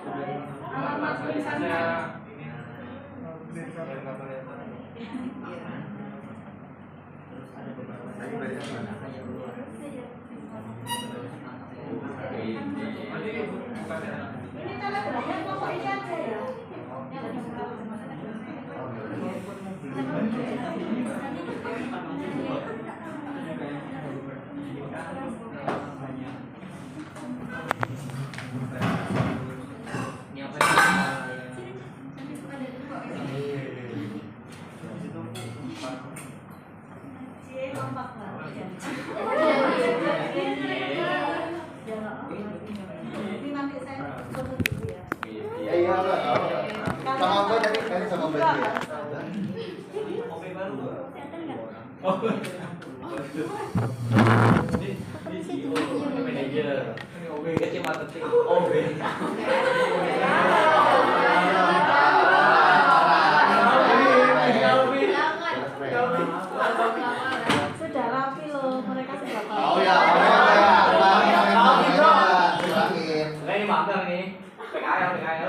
Alamat tulisannya. Ini telegram pokok ini aja ya. Sudah rapi loh, mereka sudah tahu. Oh ya, ini mager nih. PKL.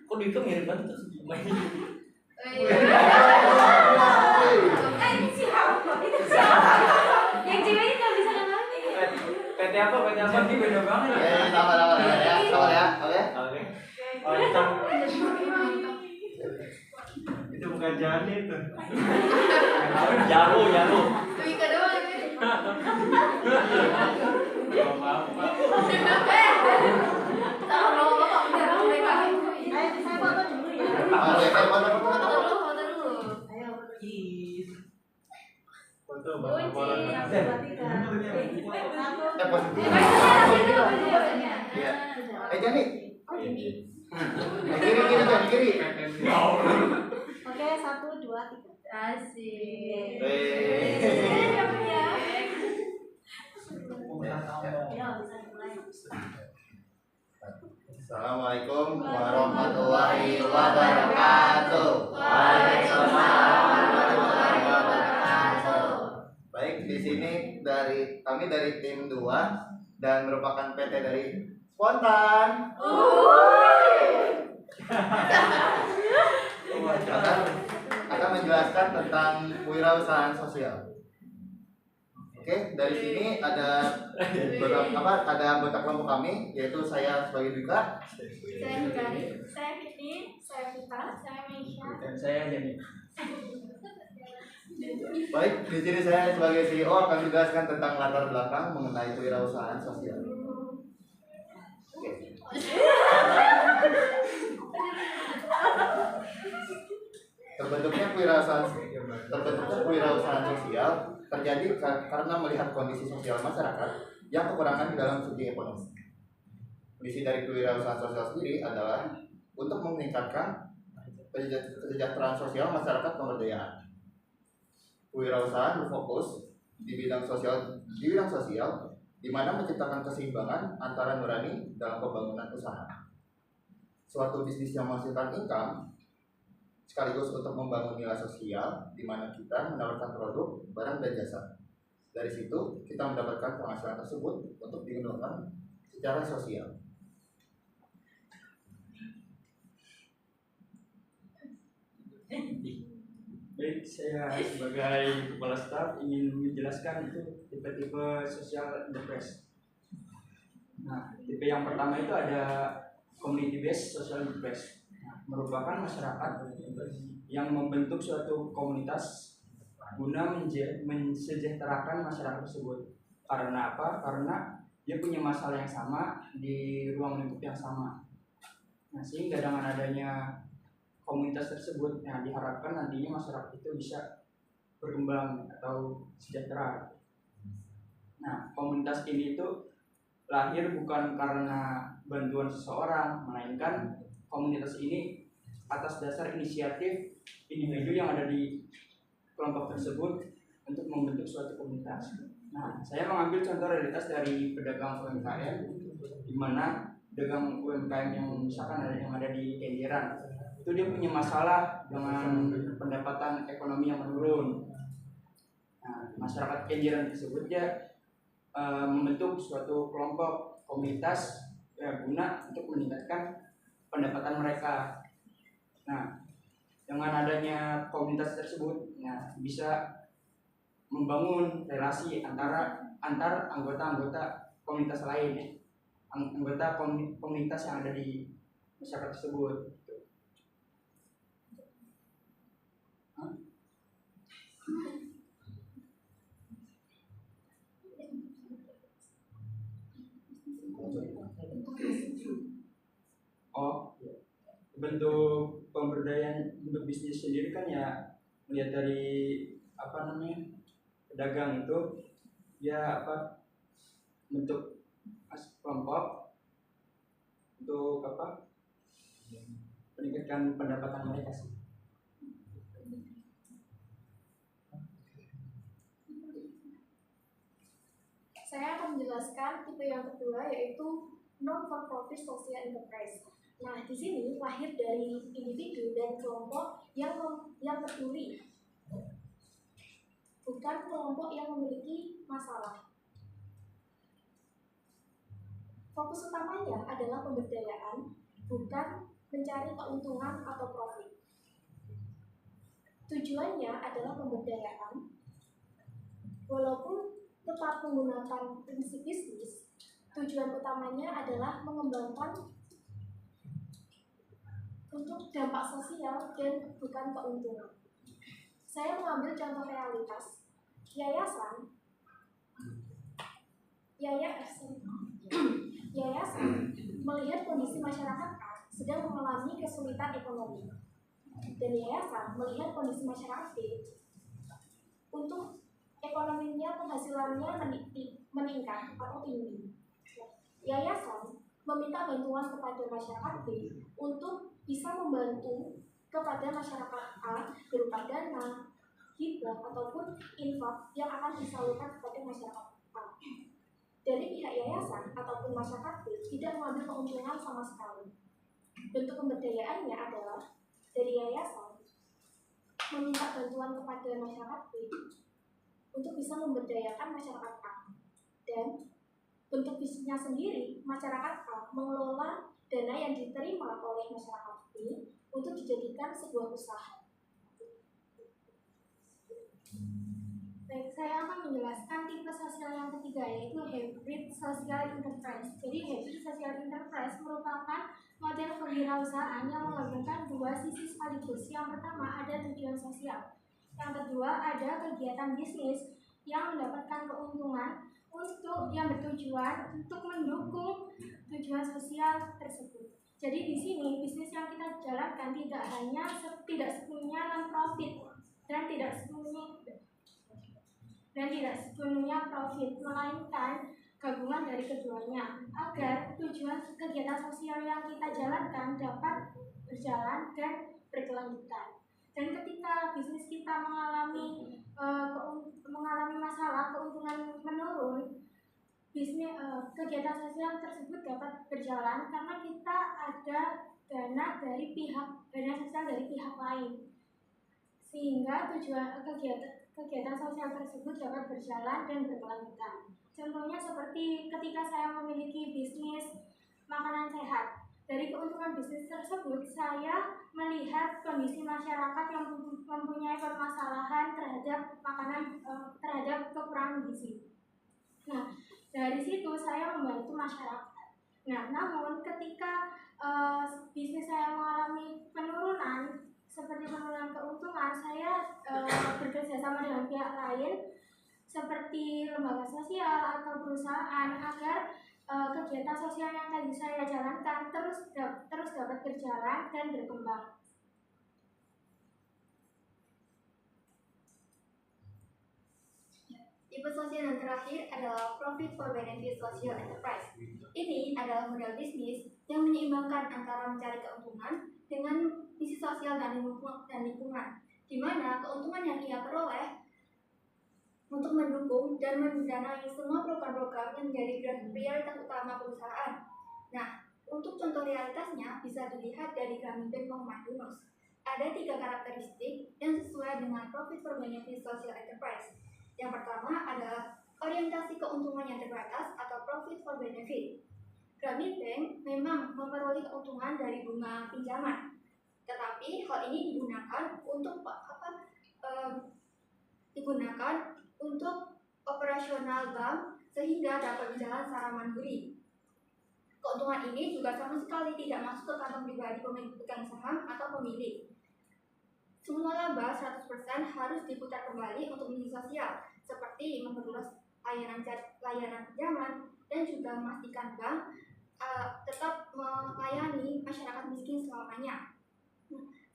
Kok itu mirip banget tuh main. Ini siapa? Itu siapa? Yang cewek ini nggak bisa ngerti. PT apa? Ini beda banget. sabar ya. Oke. Itu bukan Jani itu. Jaru. Wika doang ini. Tahu bapak udah mereka. Ayo saya foto dulu ya. Foto dulu. Ayo. Foto Kunci yang buat tiga. Jani. Kiri. Oke, 1, 2, 3. Asik. Ya, bisa dimulai. Assalamualaikum warahmatullahi wabarakatuh. Waalaikumsalam warahmatullahi wabarakatuh. Baik, di sini kami dari tim 2 dan merupakan PT dari Spontan. Akan menjelaskan tentang kewirausahaan sosial. Oke, dari sini ada anggota kelompok kami, yaitu saya sebagai Dwika, Saya Nugari, saya Fitri, saya Vita, saya Meisha. Dan saya jadi. Baik, di sini saya sebagai CEO akan menjelaskan tentang latar belakang mengenai kewirausahaan sosial. Oke. Terbentuknya kewirausahaan sosial terjadi karena melihat kondisi sosial masyarakat yang kekurangan di dalam segi ekonomi. Misi dari kewirausahaan sosial sendiri adalah untuk meningkatkan kesejahteraan sosial masyarakat pemberdayaan. Kewirausahaan berfokus di bidang sosial, di mana menciptakan keseimbangan antara nurani dalam pembangunan usaha. Suatu bisnis yang menghasilkan income sekaligus untuk membangun nilai sosial, di mana kita menawarkan produk, barang, dan jasa. Dari situ kita mendapatkan penghasilan tersebut untuk digunakan secara sosial. Baik, saya sebagai kepala staf ingin menjelaskan itu tipe-tipe social enterprise. Nah, tipe yang pertama itu ada community based social interest. Nah, merupakan masyarakat yang membentuk suatu komunitas guna mensejahterakan masyarakat tersebut. Karena apa? Karena dia punya masalah yang sama di ruang lingkup yang sama. Nah, sehingga dengan adanya komunitas tersebut, nah diharapkan nantinya masyarakat itu bisa berkembang atau sejahtera. Nah, komunitas ini tuh lahir bukan karena bantuan seseorang, melainkan komunitas ini atas dasar inisiatif individu yang ada di kelompok tersebut untuk membentuk suatu komunitas. Nah, saya mengambil contoh realitas dari pedagang UMKM, di mana pedagang UMKM yang misalkan yang ada di Kenjeran, itu dia punya masalah dengan pendapatan ekonomi yang menurun. Nah, masyarakat Kenjeran tersebut dia membentuk suatu kelompok komunitas guna untuk meningkatkan pendapatan mereka. Nah, dengan adanya komunitas tersebut, nah, bisa membangun relasi antar anggota-anggota komunitas lain, anggota komunitas yang ada di masyarakat tersebut. Oh, bentuk pemberdayaan untuk bisnis sendiri kan ya melihat dari pedagang itu dia bentuk kelompok untuk meningkatkan pendapatan mereka sih. Saya akan menjelaskan tipe yang kedua, yaitu non-for-profit social enterprise. Nah, di sini lahir dari individu dan kelompok yang peduli, bukan kelompok yang memiliki masalah. Fokus utamanya adalah pemberdayaan, bukan mencari keuntungan atau profit. Tujuannya adalah pemberdayaan, walaupun tetap menggunakan prinsip bisnis. Tujuan utamanya adalah mengembangkan untuk dampak sosial dan bukan keuntungan. Saya mengambil contoh realitas. Yayasan melihat kondisi masyarakat A sedang mengalami kesulitan ekonomi, dan yayasan melihat kondisi masyarakat B untuk ekonominya, penghasilannya meningkat atau tinggi. Yayasan meminta bantuan kepada masyarakat B untuk bisa membantu kepada masyarakat A berupa dana, hibah ataupun infak yang akan disalurkan kepada masyarakat A. Dari pihak yayasan ataupun masyarakat B tidak mengambil keuntungan sama sekali. Bentuk pemberdayaannya adalah dari yayasan meminta bantuan kepada masyarakat B untuk bisa memberdayakan masyarakat A, dan bentuk bisnisnya sendiri, masyarakat A mengelola dana yang diterima oleh masyarakat B untuk dijadikan sebuah usaha. Baik, saya akan menjelaskan tipe sosial yang ketiga, yaitu hybrid social enterprise. Jadi hybrid social enterprise merupakan model kewirausahaan yang menggabungkan dua sisi sekaligus. Yang pertama ada tujuan sosial, yang kedua ada kegiatan bisnis yang mendapatkan keuntungan yang bertujuan untuk mendukung tujuan sosial tersebut. Jadi di sini bisnis yang kita jalankan tidak sepenuhnya non-profit dan tidak sepenuhnya profit, melainkan gabungan dari keduanya agar tujuan kegiatan sosial yang kita jalankan dapat berjalan dan berkelanjutan. Dan ketika bisnis kita mengalami masalah, keuntungan menurun, kegiatan sosial tersebut dapat berjalan karena kita ada dana sosial dari pihak lain, sehingga tujuan kegiatan sosial tersebut dapat berjalan dan berkelanjutan. Contohnya seperti ketika saya memiliki bisnis makanan sehat. Dari keuntungan bisnis tersebut, saya melihat kondisi masyarakat yang mempunyai permasalahan terhadap kekurangan gizi. Nah, dari situ saya membantu masyarakat Nah, namun ketika bisnis saya mengalami penurunan, seperti penurunan keuntungan, saya bekerja sama dengan pihak lain seperti lembaga sosial atau perusahaan agar kegiatan sosial yang tadi saya jalankan terus dapat berjalan dan berkembang. Tipe sosial yang terakhir adalah Profit for Benefit Social Enterprise. Ini adalah model bisnis yang menyeimbangkan antara mencari keuntungan dengan misi sosial dan lingkungan, di mana keuntungan yang ia peroleh untuk mendukung dan mendanai semua program-program yang menjadi prioritas utama perusahaan. Nah, untuk contoh realitasnya bisa dilihat dari Grameenbank Muhammad Yunus. Ada 3 karakteristik yang sesuai dengan Profit for Benefit Social Enterprise. Yang pertama adalah orientasi keuntungan yang terbatas atau profit for benefit. Grameenbank memang memperoleh keuntungan dari bunga pinjaman, tetapi hal ini digunakan untuk operasional bank sehingga dapat berjalan secara mandiri. Keuntungan ini juga sama sekali tidak masuk ke kantong pribadi pemegang saham atau pemilik. Semua laba 100% harus diputar kembali untuk misi sosial, seperti memperluas layanan pinjaman dan juga memastikan bank tetap melayani masyarakat miskin selamanya.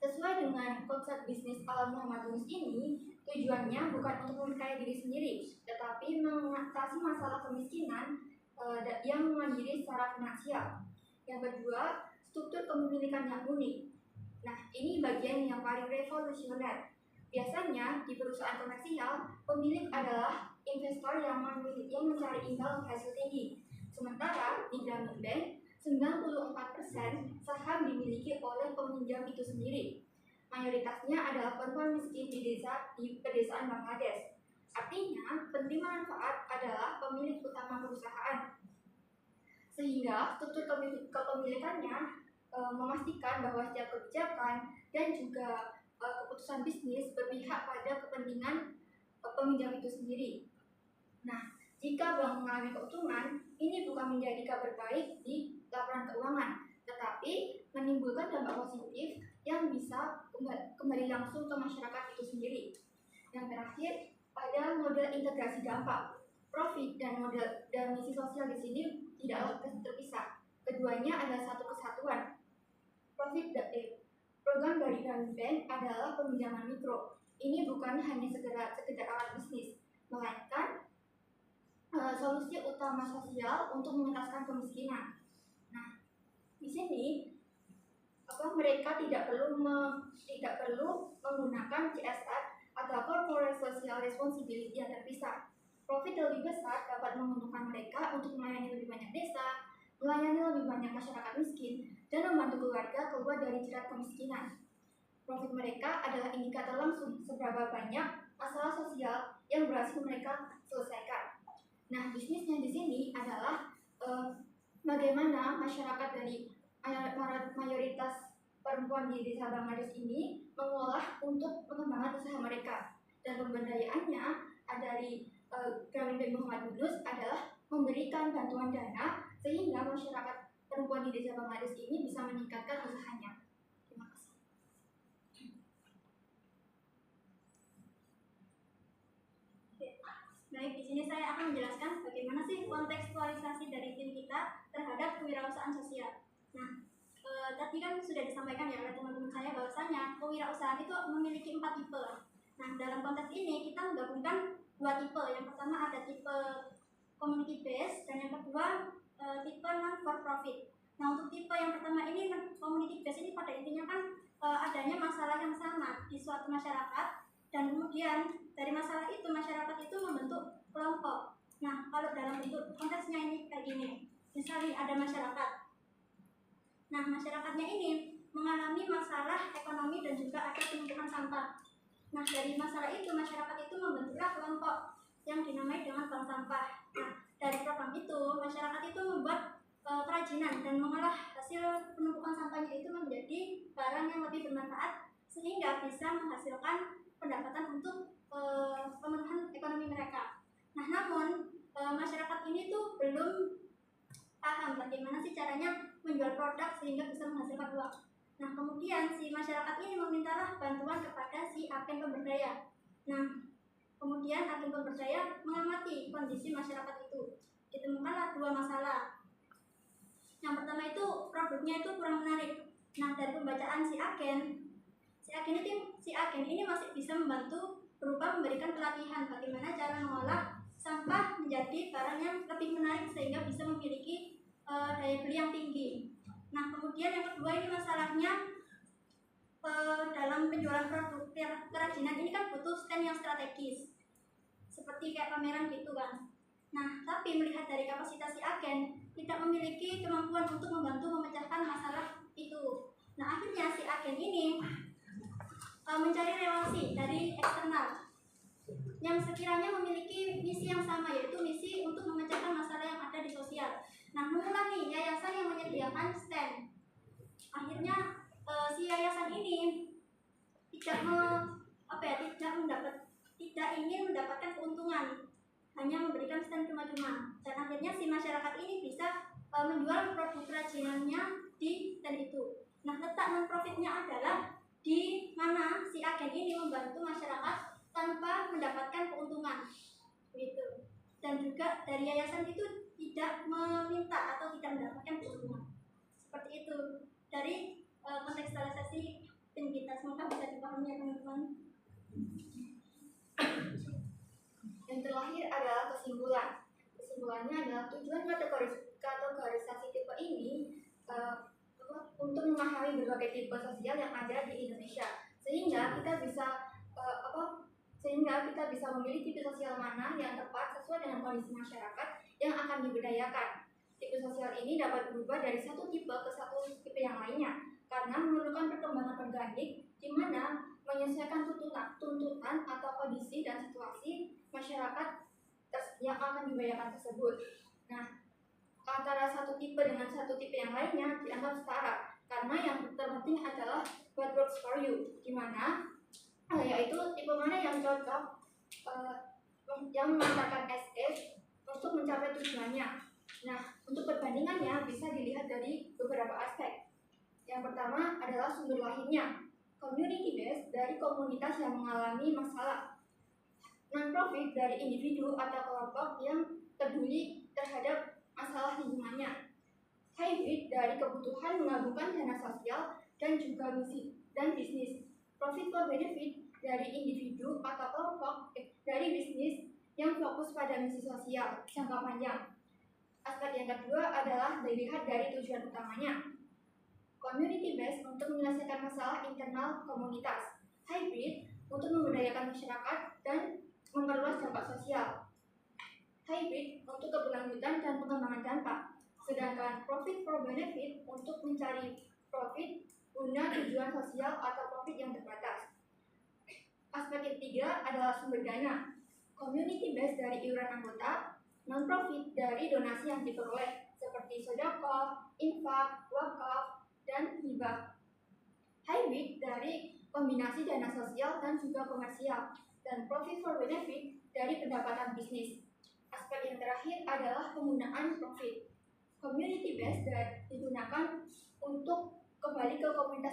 Sesuai dengan konsep bisnis ala Muhammad Yunus ini, tujuannya bukan untuk memperkaya diri sendiri, tetapi mengatasi masalah kemiskinan yang mandiri secara finansial. Yang kedua, struktur kepemilikan yang unik. Nah, ini bagian yang paling revolusioner. Biasanya di perusahaan komersial, pemilik adalah investor yang mencari imbal hasil tinggi. Sementara di Grameenbank, 94% saham dimiliki oleh peminjam itu sendiri. Mayoritasnya adalah perempuan miskin di pedesaan Bangladesh. Artinya, penerima manfaat adalah pemilik utama perusahaan. Sehingga struktur kepemilikannya memastikan bahwa setiap kebijakan dan juga keputusan bisnis berpihak pada kepentingan peminjam itu sendiri. Nah, jika bank mengalami keuntungan, ini bukan menjadi kabar baik di laporan keuangan, tetapi menimbulkan dampak positif yang bisa kembali langsung ke masyarakat itu sendiri. Yang terakhir, pada model integrasi dampak. Profit dan misi sosial di sini tidaklah terpisah. Keduanya adalah satu kesatuan. Program dari Grameenbank adalah peminjaman mikro. Ini bukan hanya sekedar alat bisnis, melainkan solusi utama sosial untuk mengentaskan kemiskinan. Nah, di sini mereka tidak perlu menggunakan CSR atau Corporate Social Responsibility yang terpisah. Profit lebih besar dapat menguntungkan mereka untuk melayani lebih banyak desa, melayani lebih banyak masyarakat miskin, dan membantu keluarga keluar dari jerat kemiskinan. Profit mereka adalah indikator langsung seberapa banyak masalah sosial yang berhasil mereka selesaikan. Nah, bisnisnya di sini adalah bagaimana masyarakat dari mayoritas perempuan di desa Bangladesh ini mengolah untuk pengembangan usaha mereka. Dan pemberdayaannya dari Grameenbank Muhammad Yunus adalah memberikan bantuan dana sehingga masyarakat perempuan di desa Bangladesh ini bisa meningkatkan usahanya. Terima kasih. Baik, di sini saya akan menjelaskan bagaimana sih kontekstualisasi dari tim kita terhadap kewirausahaan sosial. Nah, tadi kan sudah disampaikan ya oleh teman-teman saya bahwasanya kewirausahaan itu memiliki 4 tipe. Nah, dalam konteks ini kita menggabungkan 2 tipe. Yang pertama ada tipe community based dan yang kedua tipe non for profit. Nah, untuk tipe yang pertama ini community based ini pada intinya kan adanya masalah yang sama di suatu masyarakat dan kemudian dari masalah itu masyarakat itu membentuk kelompok. Nah, kalau dalam bentuk konteksnya ini kayak gini, misalnya ada masyarakat. Nah, masyarakatnya ini mengalami masalah ekonomi dan juga ada penumpukan sampah. Nah, dari masalah itu masyarakat itu membentuklah kelompok yang dinamai dengan bank sampah. Nah, dari program itu masyarakat itu membuat kerajinan dan mengolah hasil penumpukan sampahnya itu menjadi barang yang lebih bermanfaat sehingga bisa menghasilkan pendapatan untuk pemenuhan ekonomi mereka. Nah, namun masyarakat ini tuh belum paham bagaimana sih caranya menjual produk sehingga bisa menghasilkan uang. Nah, kemudian si masyarakat ini memintalah bantuan kepada si agen pemberdaya. Nah, kemudian agen pemberdaya mengamati kondisi masyarakat itu. Ditemukanlah dua masalah. Yang pertama itu produknya itu kurang menarik. Nah, dari pembacaan si agen ini masih bisa membantu berupa memberikan pelatihan bagaimana cara mengolah sampah menjadi barang yang lebih menarik sehingga bisa memiliki daya beli yang tinggi. Nah, kemudian yang kedua ini masalahnya dalam penjualan produk kerajinan ini kan butuh stand yang strategis seperti kayak pameran gitu kan. Nah, tapi melihat dari kapasitas si agen tidak memiliki kemampuan untuk membantu memecahkan masalah itu. Nah, akhirnya si agen ini mencari relasi dari eksternal yang sekiranya memiliki misi yang sama, yaitu misi untuk memecahkan masalah yang ada di sosial. Nah, mulai nih yayasan yang menyediakan stand. Akhirnya si yayasan ini tidak ingin mendapatkan keuntungan, hanya memberikan stand cuma-cuma. Dan akhirnya si masyarakat ini bisa menjual produk kerajinannya di stand itu. Nah, letak non-profitnya adalah di mana si agen ini membantu masyarakat tanpa mendapatkan keuntungan, gitu. Dan juga dari yayasan itu tidak meminta atau tidak mendapatkan keuntungan. Seperti itu dari kontekstualisasi tim kita. Semoga bisa dipahami ya teman-teman. Yang terakhir adalah kesimpulan. Kesimpulannya adalah tujuan kategorisasi tipe ini untuk memahami berbagai tipe sosial yang ada di Indonesia, sehingga kita bisa memilih tipe sosial mana yang tepat sesuai dengan kondisi masyarakat yang akan diberdayakan. Tipe sosial ini dapat berubah dari satu tipe ke satu tipe yang lainnya karena memerlukan perkembangan organik di mana menyesuaikan tuntutan atau kondisi dan situasi masyarakat yang akan diberdayakan tersebut. Nah, antara satu tipe dengan satu tipe yang lainnya dianggap setara karena yang terpenting adalah what works for you, di mana yaitu tipe mana yang cocok yang memanfaatkan SF untuk mencapai tujuannya. Nah, untuk perbandingannya bisa dilihat dari beberapa aspek. Yang pertama adalah sumber lahirnya, community based dari komunitas yang mengalami masalah, non-profit dari individu atau kelompok yang peduli terhadap masalah lingkungannya, hybrid dari kebutuhan menggabungkan dana sosial dan juga misi dan bisnis, profit for benefit dari individu atau kelompok dari bisnis yang fokus pada misi sosial jangka panjang. Aspek yang kedua adalah dilihat dari tujuan utamanya, community based untuk menyelesaikan masalah internal komunitas, hybrid untuk memberdayakan masyarakat dan memperluas dampak sosial, hybrid untuk keberlanjutan dan pengembangan dampak, sedangkan profit for benefit untuk mencari profit guna tujuan sosial atau profit yang terbatas. Aspek ketiga adalah sumber dana, community based dari iuran anggota, non-profit dari donasi yang diperoleh seperti sedekah, infak, wakaf, dan hibah, hybrid dari kombinasi dana sosial dan juga komersial, dan profit for benefit dari pendapatan bisnis. Aspek yang terakhir adalah penggunaan profit, community based dan digunakan untuk kembali ke komunitas